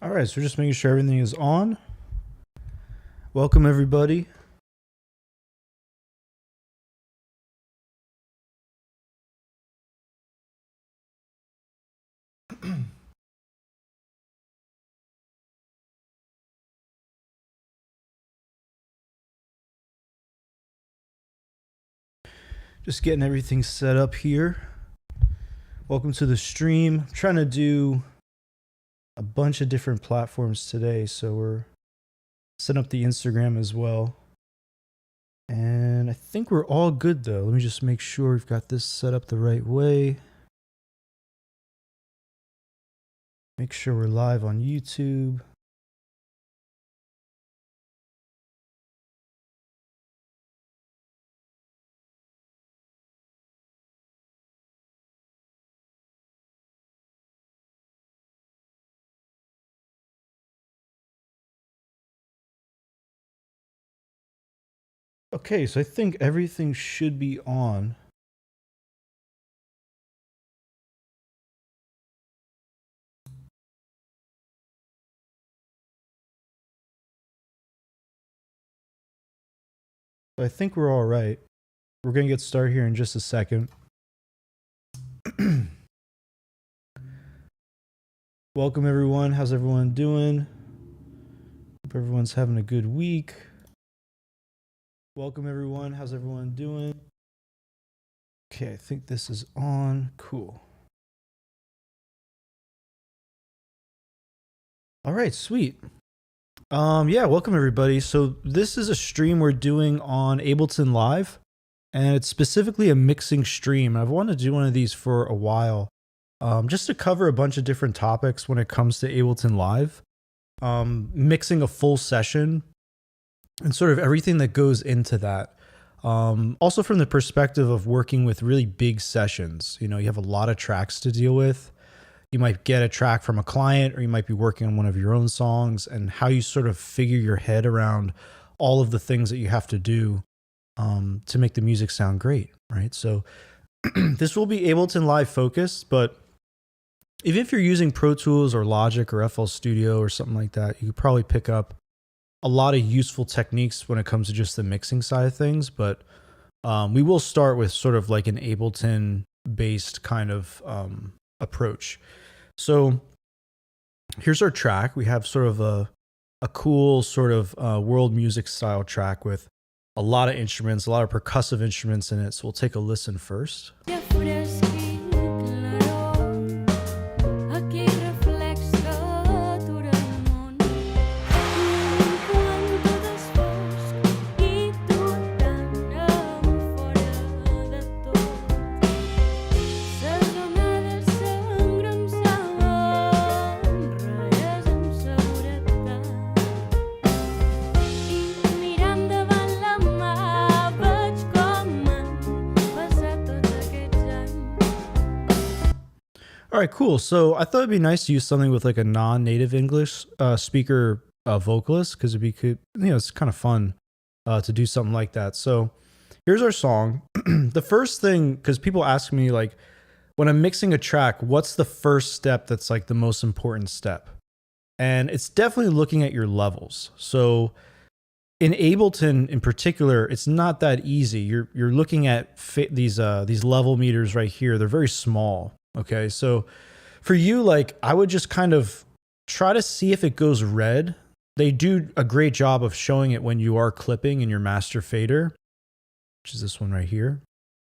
All right, so just making sure everything is on. Welcome, everybody. Just getting everything set up here. Welcome to the stream. I'm trying to do a bunch of different platforms today, so we're setting up the Instagram as well. And I think we're all good though. Let me just make sure we've got this set up the right way. Make sure we're live on YouTube. Okay, so I think everything should be on. So I think we're all right. We're going to get started here in just a second. Welcome, everyone. How's everyone doing? Hope everyone's having a good week. Welcome, everyone. How's everyone doing? Okay, I think this is on. Cool. All right, sweet. Yeah, welcome, everybody. So this is a stream we're doing on Ableton Live, and it's specifically a mixing stream. I've wanted to do one of these for a while, just to cover a bunch of different topics when it comes to Ableton Live. Mixing a full session and sort of everything that goes into that. Also from the perspective of working with really big sessions. You know, you have a lot of tracks to deal with. You might get a track from a client, or you might be working on one of your own songs, and how you sort of figure your head around all of the things that you have to do to make the music sound great, right? So this will be Ableton Live focused, but even if you're using Pro Tools or Logic or FL Studio or something like that, you could probably pick up a lot of useful techniques when it comes to just the mixing side of things. But we will start with sort of like an Ableton based kind of approach. So here's our track. We have sort of a cool sort of world music style track with a lot of instruments, a lot of percussive instruments in it. So we'll take a listen first. All right, cool. So I thought it'd be nice to use something with like a non-native English speaker vocalist, because it's kind of fun to do something like that. So here's our song. The first thing, because people ask me like, when I'm mixing a track, what's the first step that's like the most important step? And it's definitely looking at your levels. So in Ableton in particular, it's not that easy. You're looking at these level meters right here. They're very small. Okay, so for you, like, I would just kind of try to see if it goes red. They do a great job of showing it when you are clipping in your master fader, which is this one right here.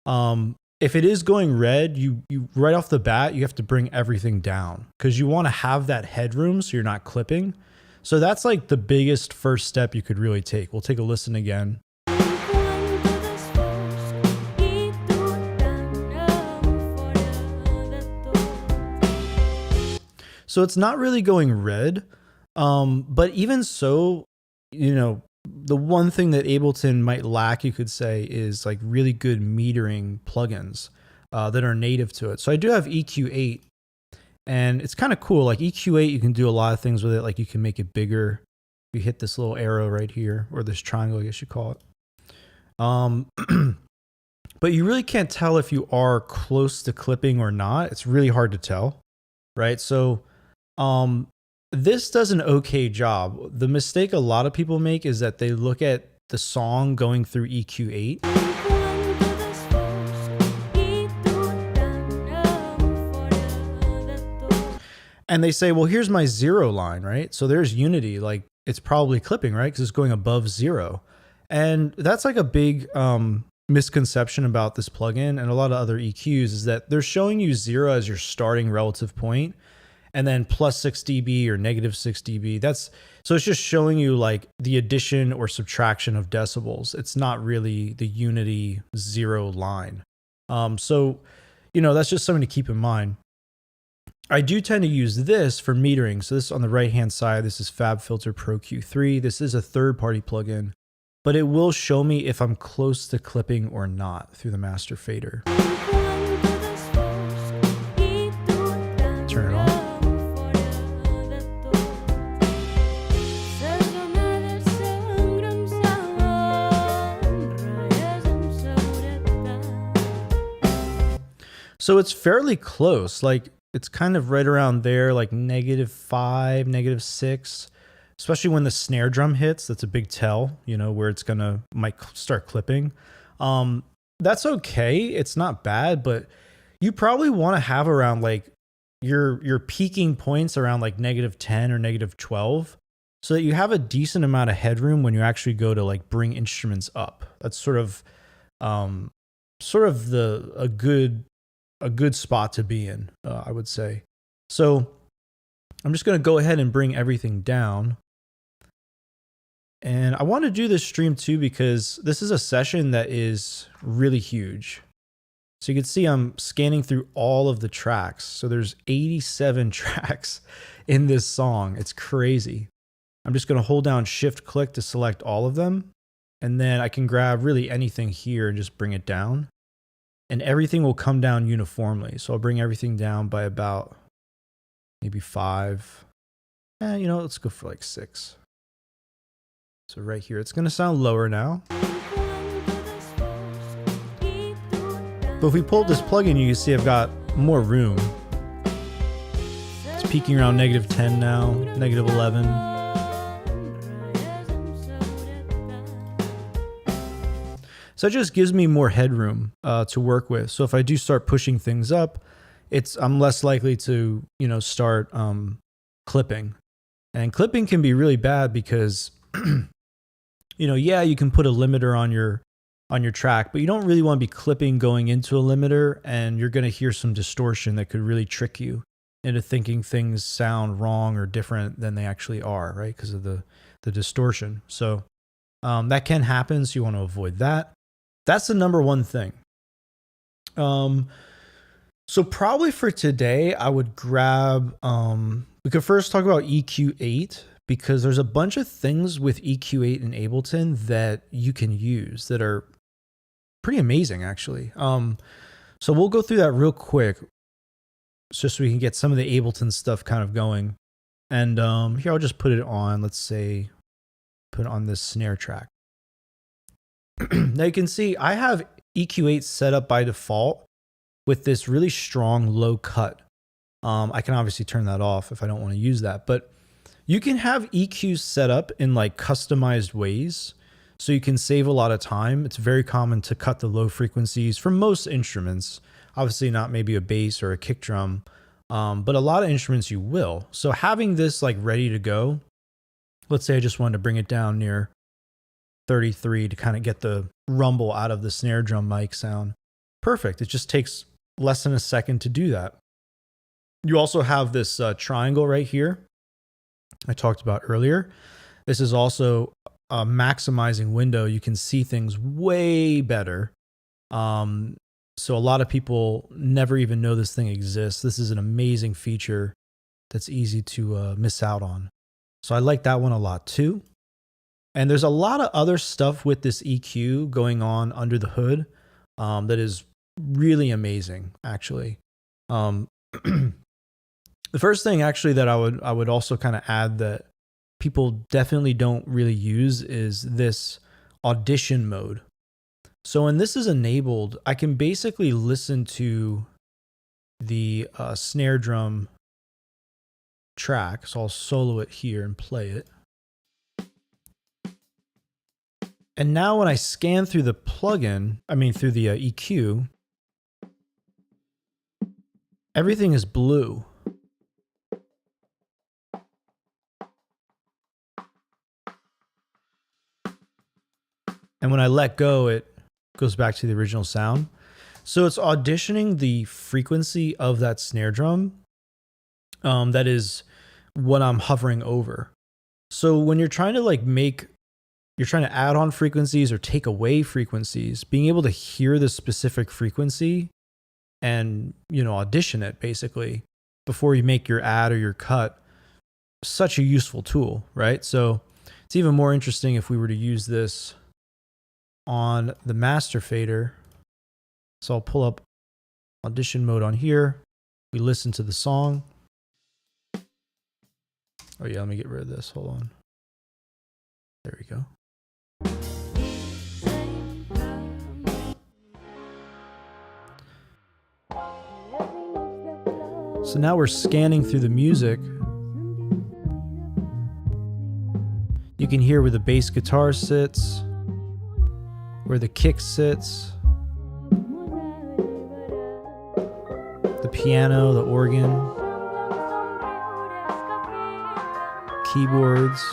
If it is going red, you right off the bat, you have to bring everything down, because you want to have that headroom so you're not clipping. So that's like the biggest first step you could really take. We'll take a listen again. So it's not really going red, but even so, the one thing that Ableton might lack, you could say, is like really good metering plugins that are native to it. So I do have EQ8, and it's kind of cool. Like EQ8, you can do a lot of things with it. Like you can make it bigger. You hit this little arrow right here, or this triangle, I guess you call it. But you really can't tell if you are close to clipping or not. It's really hard to tell, right? So this does an okay job. The mistake a lot of people make is that they look at the song going through EQ8. And they say, well, here's my 0 line, right? So there's unity, like it's probably clipping, right? Because it's going above 0. And that's like a big misconception about this plugin and a lot of other EQs is that they're showing you 0 as your starting relative point and then plus 6 dB or negative 6 dB. So it's just showing you like the addition or subtraction of decibels. It's not really the unity 0 line. So, that's just something to keep in mind. I do tend to use this for metering. So this on the right-hand side, this is FabFilter Pro Q3. This is a third-party plugin, but it will show me if I'm close to clipping or not through the master fader. Turn it on. So it's fairly close. Like it's kind of right around there, like -5, -6, especially when the snare drum hits. That's a big tell, where it's might start clipping. That's okay. It's not bad, but you probably want to have around like your peaking points around like -10 or -12 so that you have a decent amount of headroom when you actually go to like bring instruments up. That's sort of a good spot to be in, I would say. So I'm just going to go ahead and bring everything down. And I want to do this stream too because this is a session that is really huge. So you can see I'm scanning through all of the tracks. So there's 87 tracks in this song. It's crazy. I'm just going to hold down Shift click to select all of them. And then I can grab really anything here and just bring it down. And everything will come down uniformly. So I'll bring everything down by about maybe 5. Let's go for like 6. So right here, it's going to sound lower now. But if we pull up this plugin, you can see I've got more room. It's peaking around -10 now, -11. So it just gives me more headroom to work with. So if I do start pushing things up, I'm less likely to, start clipping. And clipping can be really bad because, you can put a limiter on your track, but you don't really want to be clipping going into a limiter, and you're going to hear some distortion that could really trick you into thinking things sound wrong or different than they actually are, right? Because of the distortion. So that can happen. So you want to avoid that. That's the number one thing. So probably for today, I would grab, we could first talk about EQ8 because there's a bunch of things with EQ8 in Ableton that you can use that are pretty amazing actually. So we'll go through that real quick just so we can get some of the Ableton stuff kind of going. And here, I'll just put it on, let's say, put it on this snare track. Now you can see I have EQ8 set up by default with this really strong low cut. I can obviously turn that off if I don't want to use that, but you can have EQs set up in like customized ways so you can save a lot of time. It's very common to cut the low frequencies for most instruments, obviously not maybe a bass or a kick drum, but a lot of instruments you will. So having this like ready to go, let's say I just wanted to bring it down near 33 to kind of get the rumble out of the snare drum mic sound. Perfect. It just takes less than a second to do that. You also have this triangle right here I talked about earlier. This is also a maximizing window. You can see things way better. So a lot of people never even know this thing exists. This is an amazing feature that's easy to miss out on. So I like that one a lot too. And there's a lot of other stuff with this EQ going on under the hood that is really amazing, actually. The first thing actually that I would also kind of add that people definitely don't really use is this audition mode. So when this is enabled, I can basically listen to the snare drum track. So I'll solo it here and play it. And now when I scan through the plugin, through the EQ, everything is blue. And when I let go, it goes back to the original sound. So it's auditioning the frequency of that snare drum. That is what I'm hovering over. So when you're trying to you're trying to add on frequencies or take away frequencies, being able to hear the specific frequency and, audition it basically before you make your add or your cut, such a useful tool, right? So it's even more interesting if we were to use this on the master fader. So I'll pull up audition mode on here. We listen to the song. Oh yeah, let me get rid of this. Hold on. There we go. So now we're scanning through the music. You can hear where the bass guitar sits, where the kick sits, the piano, the organ, keyboards,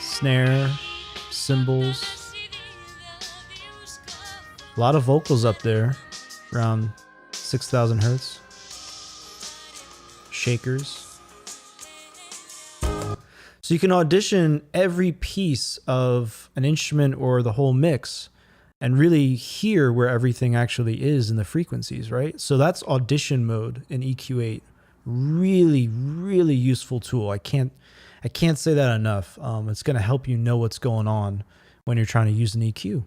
snare, cymbals. A lot of vocals up there, around 6,000 hertz. Shakers. So you can audition every piece of an instrument or the whole mix and really hear where everything actually is in the frequencies, right? So that's audition mode in EQ8. Really, really useful tool. I can't say that enough. It's going to help you know what's going on when you're trying to use an EQ.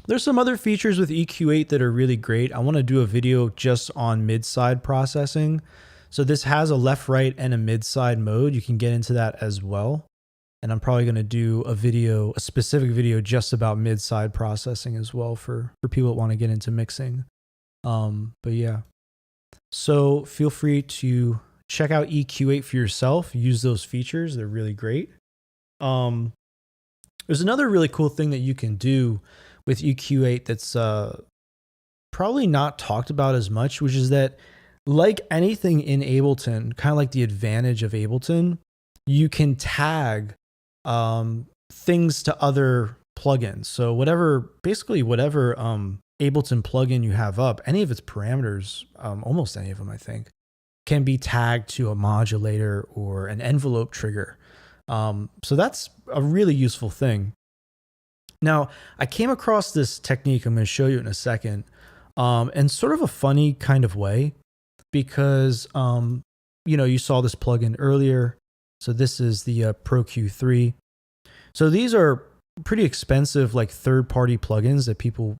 There's some other features with EQ8 that are really great. I want to do a video just on mid-side processing. So this has a left, right, and a mid-side mode. You can get into that as well. And I'm probably going to do a specific video just about mid-side processing as well for people that want to get into mixing. But yeah. So feel free to check out EQ8 for yourself. Use those features. They're really great. There's another really cool thing that you can do with EQ8 that's probably not talked about as much, which is that, like anything in Ableton, kind of like the advantage of Ableton, you can tag things to other plugins. So whatever Ableton plugin you have up, any of its parameters, almost any of them, I think, can be tagged to a modulator or an envelope trigger. So that's a really useful thing. Now, I came across this technique I'm going to show you in a second, in sort of a funny kind of way, because, you saw this plugin earlier. So this is the Pro Q3. So these are pretty expensive, like third-party plugins that people